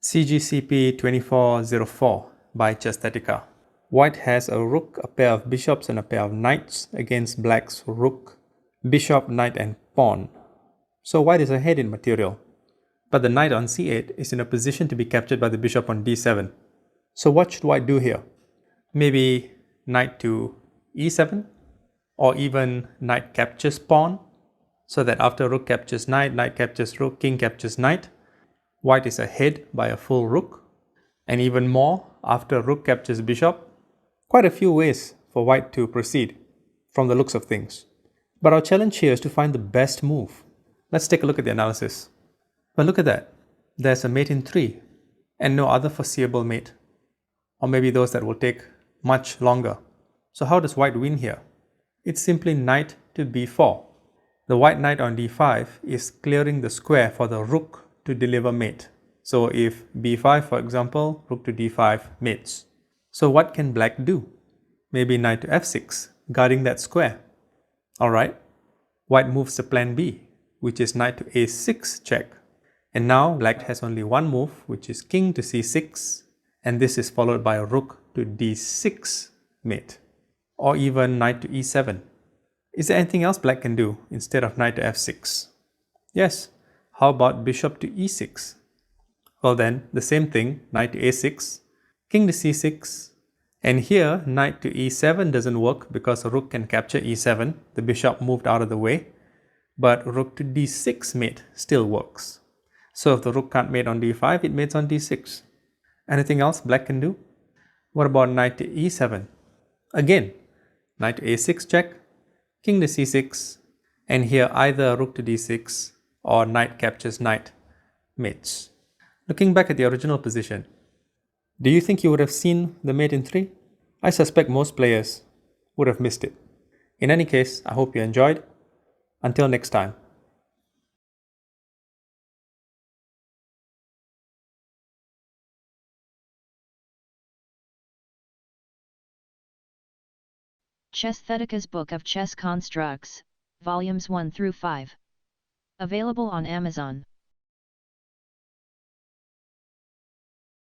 CGCP 2404 by Chesthetica. White has a rook, a pair of bishops and a pair of knights against black's rook, bishop, knight and pawn. So white is ahead in material. But the knight on c8 is in a position to be captured by the bishop on d7. So what should white do here? Maybe knight to e7, or even knight captures pawn, so that after rook captures knight, knight captures rook, king captures knight, white is ahead by a full rook. And even more, after rook captures bishop, quite a few ways for white to proceed from the looks of things. But our challenge here is to find the best move. Let's take a look at the analysis. But look at that. There's a mate in 3 and no other foreseeable mate. Or maybe those that will take much longer. So how does white win here? It's simply knight to b4. The white knight on d5 is clearing the square for the rook to deliver mate. So if b5, for example, rook to d5 mates. So what can black do? Maybe knight to f6, guarding that square. Alright, white moves to plan B, which is knight to a6 check. And now black has only one move, which is king to c6, and this is followed by a rook to d6 mate, or even knight to e7. Is there anything else black can do instead of knight to f6? Yes, how about bishop to e6? Well then, the same thing, knight to a6, king to c6, and here knight to e7 doesn't work because a rook can capture e7, the bishop moved out of the way, but rook to d6 mate still works. So if the rook can't mate on d5, it mates on d6. Anything else black can do? What about knight to e7? Again, knight to a6 check, king to c6, and here either rook to d6 or knight captures knight mates. Looking back at the original position, do you think you would have seen the mate in 3? I suspect most players would have missed it. In any case, I hope you enjoyed. Until next time. Chesthetica's Book of Chess Constructs, Volumes 1 through 5. Available on Amazon.